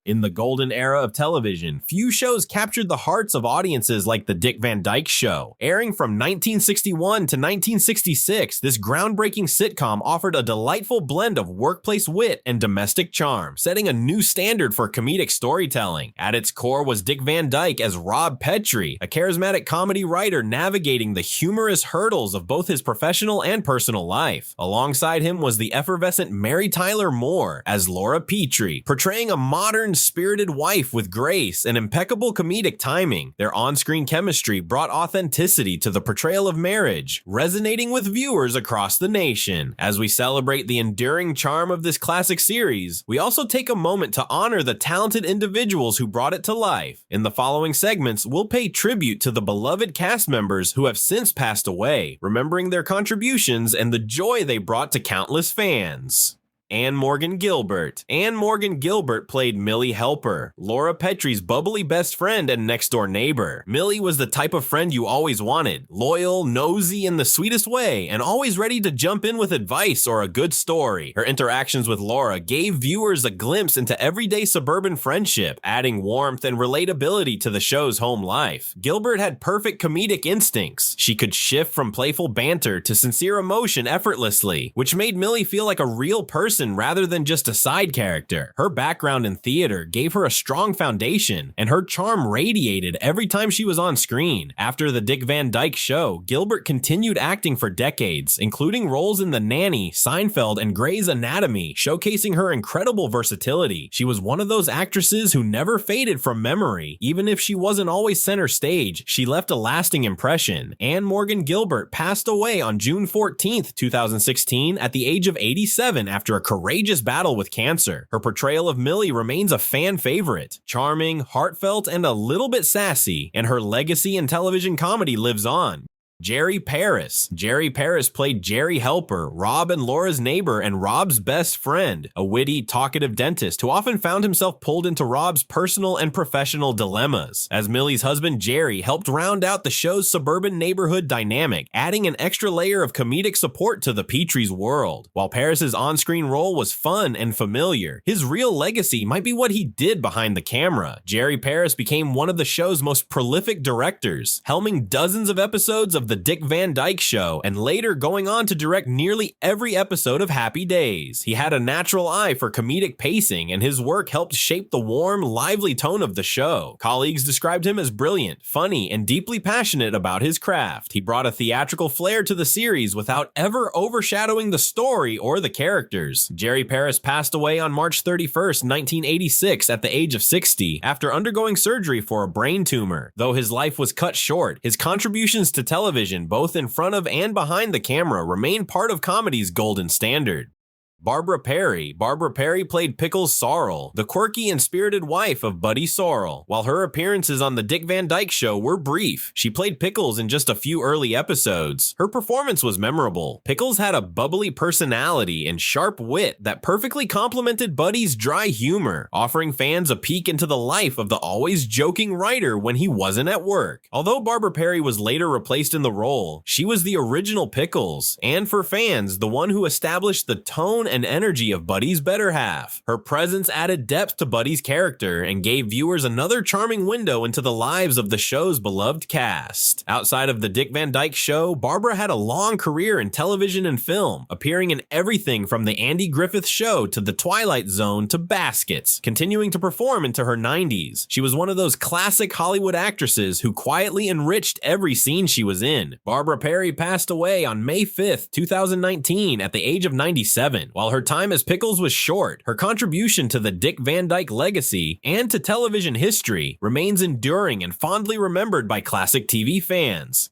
In the golden era of television, few shows captured the hearts of audiences like The Dick Van Dyke Show. Airing from 1961 to 1966, this groundbreaking sitcom offered a delightful blend of workplace wit and domestic charm, setting a new standard for comedic storytelling. At its core was Dick Van Dyke as Rob Petrie, a charismatic comedy writer navigating the humorous hurdles of both his professional and personal life. Alongside him was the effervescent Mary Tyler Moore as Laura Petrie, portraying a modern, spirited wife with grace and impeccable comedic timing. Their on-screen chemistry brought authenticity to the portrayal of marriage, resonating with viewers across the nation. As we celebrate the enduring charm of this classic series, we also take a moment to honor the talented individuals who brought it to life. In the following segments, we'll pay tribute to the beloved cast members who have since passed away, remembering their contributions and the joy they brought to countless fans. Anne Morgan Gilbert. Anne Morgan Gilbert played Millie Helper, Laura Petrie's bubbly best friend and next-door neighbor. Millie was the type of friend you always wanted, loyal, nosy in the sweetest way, and always ready to jump in with advice or a good story. Her interactions with Laura gave viewers a glimpse into everyday suburban friendship, adding warmth and relatability to the show's home life. Gilbert had perfect comedic instincts. She could shift from playful banter to sincere emotion effortlessly, which made Millie feel like a real person rather than just a side character. Her background in theater gave her a strong foundation, and her charm radiated every time she was on screen. After The Dick Van Dyke Show, Gilbert continued acting for decades, including roles in The Nanny, Seinfeld, and Grey's Anatomy, showcasing her incredible versatility. She was one of those actresses who never faded from memory. Even if she wasn't always center stage, she left a lasting impression. Anne Morgan Gilbert passed away on June 14th, 2016 at the age of 87 after a courageous battle with cancer. Her portrayal of Millie remains a fan favorite, charming, heartfelt, and a little bit sassy, and her legacy in television comedy lives on. Jerry Paris. Jerry Paris played Jerry Helper, Rob and Laura's neighbor and Rob's best friend, a witty, talkative dentist who often found himself pulled into Rob's personal and professional dilemmas. As Millie's husband, Jerry helped round out the show's suburban neighborhood dynamic, adding an extra layer of comedic support to the Petrie's world. While Paris's on-screen role was fun and familiar, his real legacy might be what he did behind the camera. Jerry Paris became one of the show's most prolific directors, helming dozens of episodes of The Dick Van Dyke Show, and later going on to direct nearly every episode of Happy Days. He had a natural eye for comedic pacing, and his work helped shape the warm, lively tone of the show. Colleagues described him as brilliant, funny, and deeply passionate about his craft. He brought a theatrical flair to the series without ever overshadowing the story or the characters. Jerry Paris passed away on March 31st, 1986 at the age of 60 after undergoing surgery for a brain tumor. Though his life was cut short, his contributions to television, both in front of and behind the camera, remain part of comedy's golden standard. Barbara Perry. Barbara Perry played Pickles Sorrell, the quirky and spirited wife of Buddy Sorrell. While her appearances on The Dick Van Dyke Show were brief, she played Pickles in just a few early episodes. Her performance was memorable. Pickles had a bubbly personality and sharp wit that perfectly complemented Buddy's dry humor, offering fans a peek into the life of the always joking writer when he wasn't at work. Although Barbara Perry was later replaced in the role, she was the original Pickles, and for fans, the one who established the tone and energy of Buddy's better half. Her presence added depth to Buddy's character and gave viewers another charming window into the lives of the show's beloved cast. Outside of The Dick Van Dyke Show, Barbara had a long career in television and film, appearing in everything from The Andy Griffith Show to The Twilight Zone to Baskets, continuing to perform into her 90s. She was one of those classic Hollywood actresses who quietly enriched every scene she was in. Barbara Perry passed away on May 5th, 2019 at the age of 97. While her time as Pickles was short, her contribution to the Dick Van Dyke legacy and to television history remains enduring and fondly remembered by classic TV fans.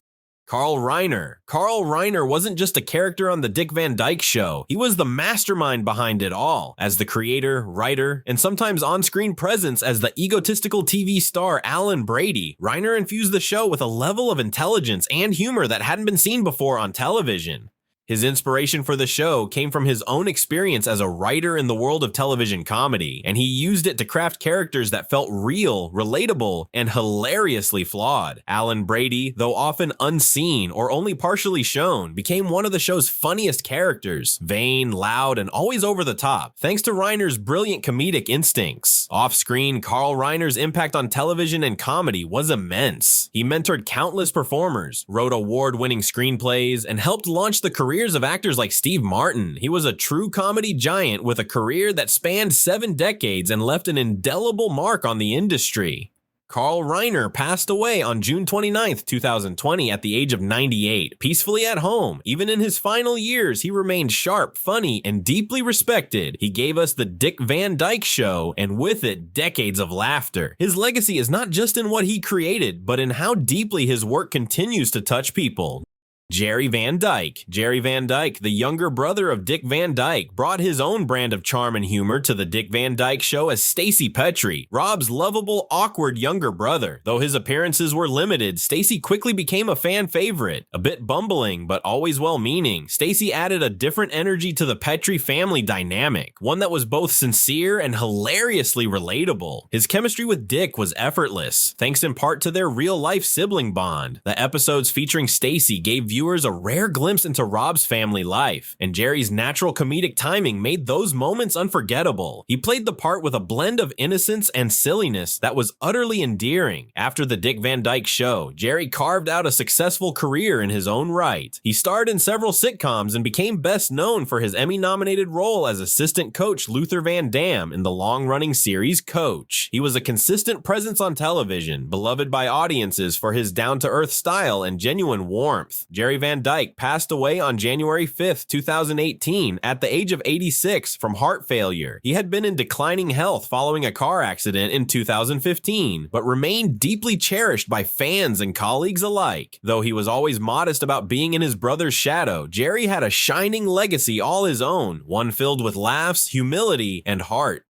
Carl Reiner. Carl Reiner wasn't just a character on The Dick Van Dyke Show, he was the mastermind behind it all. As the creator, writer, and sometimes on-screen presence as the egotistical TV star Alan Brady, Reiner infused the show with a level of intelligence and humor that hadn't been seen before on television. His inspiration for the show came from his own experience as a writer in the world of television comedy, and he used it to craft characters that felt real, relatable, and hilariously flawed. Alan Brady, though often unseen or only partially shown, became one of the show's funniest characters, vain, loud, and always over the top, thanks to Reiner's brilliant comedic instincts. Off-screen, Carl Reiner's impact on television and comedy was immense. He mentored countless performers, wrote award-winning screenplays, and helped launch the careers of actors like Steve Martin. He was a true comedy giant with a career that spanned 7 decades and left an indelible mark on the industry. Carl Reiner passed away on June 29, 2020 at the age of 98, peacefully at home. Even in his final years, he remained sharp, funny, and deeply respected. He gave us the Dick Van Dyke Show, and with it, decades of laughter. His legacy is not just in what he created, but in how deeply his work continues to touch people. Jerry Van Dyke. Jerry Van Dyke, the younger brother of Dick Van Dyke, brought his own brand of charm and humor to the Dick Van Dyke Show as Stacy Petrie, Rob's lovable, awkward younger brother. Though his appearances were limited, Stacy quickly became a fan favorite. A bit bumbling, but always well-meaning, Stacy added a different energy to the Petrie family dynamic, one that was both sincere and hilariously relatable. His chemistry with Dick was effortless, thanks in part to their real-life sibling bond. The episodes featuring Stacy gave viewers a rare glimpse into Rob's family life, and Jerry's natural comedic timing made those moments unforgettable. He played the part with a blend of innocence and silliness that was utterly endearing. After the Dick Van Dyke Show, Jerry carved out a successful career in his own right. He starred in several sitcoms and became best known for his Emmy-nominated role as assistant coach Luther Van Dam in the long-running series Coach. He was a consistent presence on television, beloved by audiences for his down-to-earth style and genuine warmth. Jerry Van Dyke passed away on January 5, 2018 at the age of 86 from heart failure. He had been in declining health following a car accident in 2015, but remained deeply cherished by fans and colleagues alike. Though he was always modest about being in his brother's shadow, Jerry had a shining legacy all his own, one filled with laughs, humility, and heart.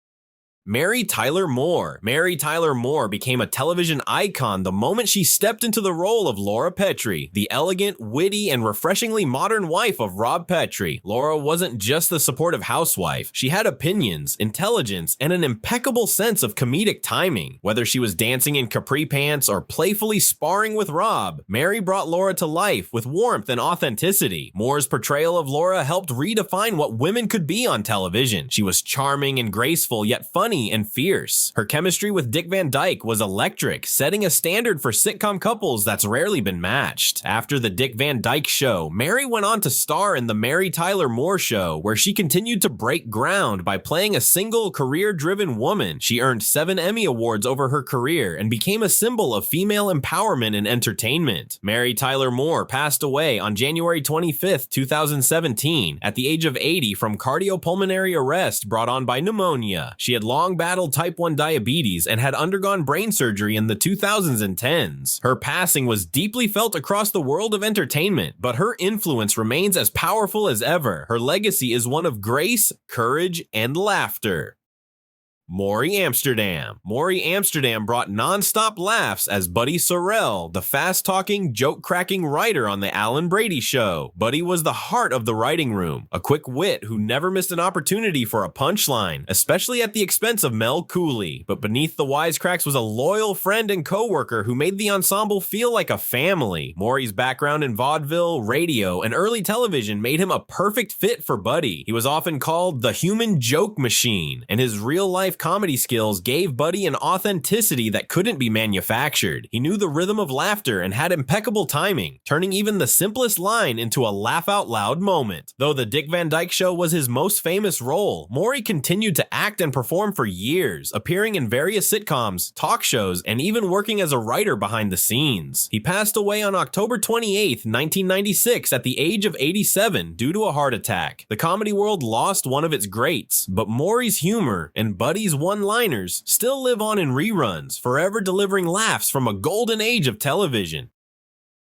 Mary Tyler Moore. Mary Tyler Moore became a television icon the moment she stepped into the role of Laura Petrie, the elegant, witty, and refreshingly modern wife of Rob Petrie. Laura wasn't just the supportive housewife. She had opinions, intelligence, and an impeccable sense of comedic timing. Whether she was dancing in capri pants or playfully sparring with Rob, Mary brought Laura to life with warmth and authenticity. Moore's portrayal of Laura helped redefine what women could be on television. She was charming and graceful, yet funny and fierce. Her chemistry with Dick Van Dyke was electric, setting a standard for sitcom couples that's rarely been matched. After the Dick Van Dyke Show, Mary went on to star in the Mary Tyler Moore Show, where she continued to break ground by playing a single, career-driven woman. She earned 7 Emmy Awards over her career and became a symbol of female empowerment in entertainment. Mary Tyler Moore passed away on January 25, 2017, at the age of 80 from cardiopulmonary arrest brought on by pneumonia. She had long battled type 1 diabetes and had undergone brain surgery in the 2000s and 10s. Her passing was deeply felt across the world of entertainment, but her influence remains as powerful as ever. Her legacy is one of grace, courage, and laughter. Maury Amsterdam. Maury Amsterdam brought non-stop laughs as Buddy Sorrell, the fast-talking, joke-cracking writer on the Alan Brady Show. Buddy was the heart of the writing room, a quick wit who never missed an opportunity for a punchline, especially at the expense of Mel Cooley. But beneath the wisecracks was a loyal friend and co-worker who made the ensemble feel like a family. Maury's background in vaudeville, radio, and early television made him a perfect fit for Buddy. He was often called the human joke machine, and his real-life comedy skills gave Buddy an authenticity that couldn't be manufactured. He knew the rhythm of laughter and had impeccable timing, turning even the simplest line into a laugh-out-loud moment. Though the Dick Van Dyke Show was his most famous role, Maury continued to act and perform for years, appearing in various sitcoms, talk shows, and even working as a writer behind the scenes. He passed away on October 28, 1996 at the age of 87 due to a heart attack. The comedy world lost one of its greats, but Maury's humor and Buddy's one-liners still live on in reruns, forever delivering laughs from a golden age of television.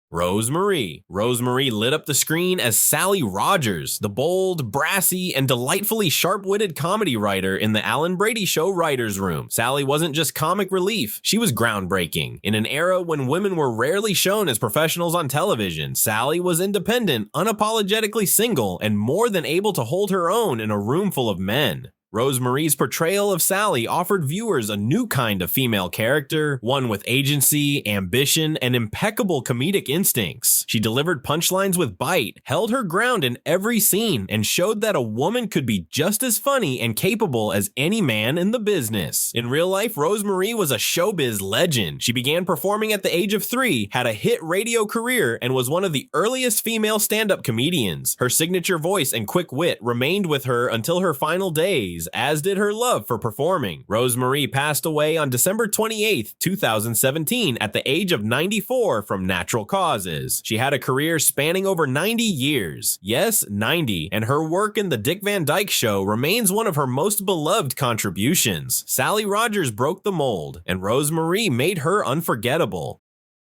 Rose-Marie. Rose-Marie lit up the screen as Sally Rogers, the bold, brassy, and delightfully sharp-witted comedy writer in the Alan Brady Show writer's room. Sally wasn't just comic relief, she was groundbreaking. In an era when women were rarely shown as professionals on television, Sally was independent, unapologetically single, and more than able to hold her own in a room full of men. Rose-Marie's portrayal of Sally offered viewers a new kind of female character, one with agency, ambition, and impeccable comedic instincts. She delivered punchlines with bite, held her ground in every scene, and showed that a woman could be just as funny and capable as any man in the business. In real life, Rose-Marie was a showbiz legend. She began performing at the age of 3, had a hit radio career, and was one of the earliest female stand-up comedians. Her signature voice and quick wit remained with her until her final days, as did her love for performing. Rose-Marie passed away on December 28, 2017 at the age of 94 from natural causes. She had a career spanning over 90 years. Yes, 90, and her work in the Dick Van Dyke Show remains one of her most beloved contributions. Sally Rogers broke the mold, and Rose-Marie made her unforgettable.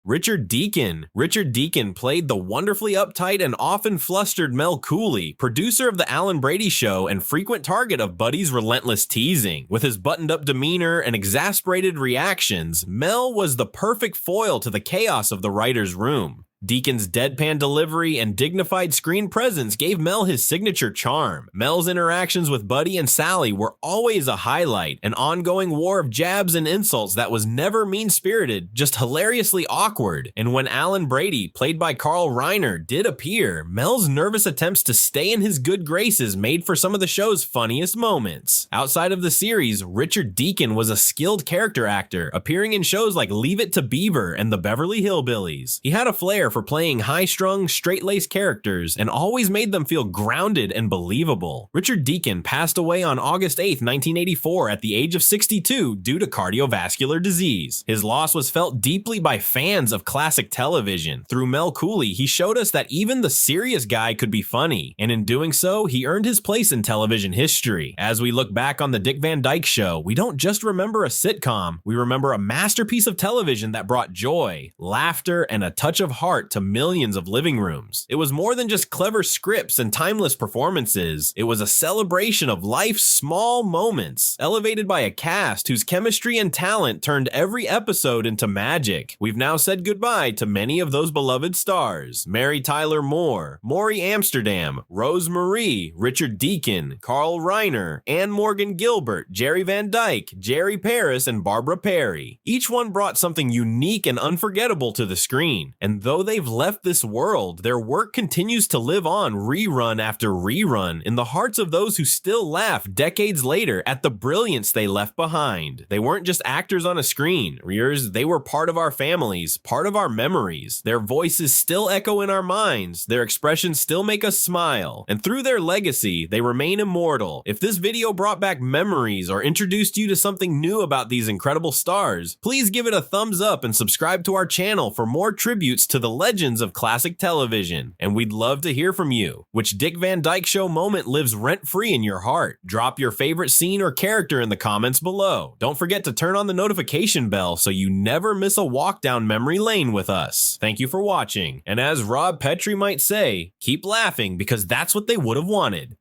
Richard Deacon. Richard Deacon played the wonderfully uptight and often flustered Mel Cooley, producer of The Alan Brady Show and frequent target of Buddy's relentless teasing. With his buttoned-up demeanor and exasperated reactions, Mel was the perfect foil to the chaos of the writer's room. Deacon's deadpan delivery and dignified screen presence gave Mel his signature charm. Mel's interactions with Buddy and Sally were always a highlight, an ongoing war of jabs and insults that was never mean-spirited, just hilariously awkward. And when Alan Brady, played by Carl Reiner, did appear, Mel's nervous attempts to stay in his good graces made for some of the show's funniest moments. Outside of the series, Richard Deacon was a skilled character actor, appearing in shows like Leave It to Beaver and The Beverly Hillbillies. He had a flair for playing high-strung, straight-laced characters and always made them feel grounded and believable. Richard Deacon passed away on August 8, 1984 at the age of 62 due to cardiovascular disease. His loss was felt deeply by fans of classic television. Through Mel Cooley, he showed us that even the serious guy could be funny, and in doing so, he earned his place in television history. As we look back on the Dick Van Dyke Show, we don't just remember a sitcom, we remember a masterpiece of television that brought joy, laughter, and a touch of heart to millions of living rooms. It was more than just clever scripts and timeless performances. It was a celebration of life's small moments, elevated by a cast whose chemistry and talent turned every episode into magic. We've now said goodbye to many of those beloved stars: Mary Tyler Moore, Maury Amsterdam, Rose-Marie, Richard Deacon, Carl Reiner, Ann Morgan Gilbert, Jerry Van Dyke, Jerry Paris, and Barbara Perry. Each one brought something unique and unforgettable to the screen, and though they've left this world, their work continues to live on rerun after rerun in the hearts of those who still laugh decades later at the brilliance they left behind. They weren't just actors on a screen. They were part of our families, part of our memories. Their voices still echo in our minds. Their expressions still make us smile. And through their legacy, they remain immortal. If this video brought back memories or introduced you to something new about these incredible stars, please give it a thumbs up and subscribe to our channel for more tributes to the legends of classic television. And we'd love to hear from you. Which Dick Van Dyke Show moment lives rent-free in your heart? Drop your favorite scene or character in the comments below. Don't forget to turn on the notification bell so you never miss a walk down memory lane with us. Thank you for watching. And as Rob Petrie might say, keep laughing because that's what they would have wanted.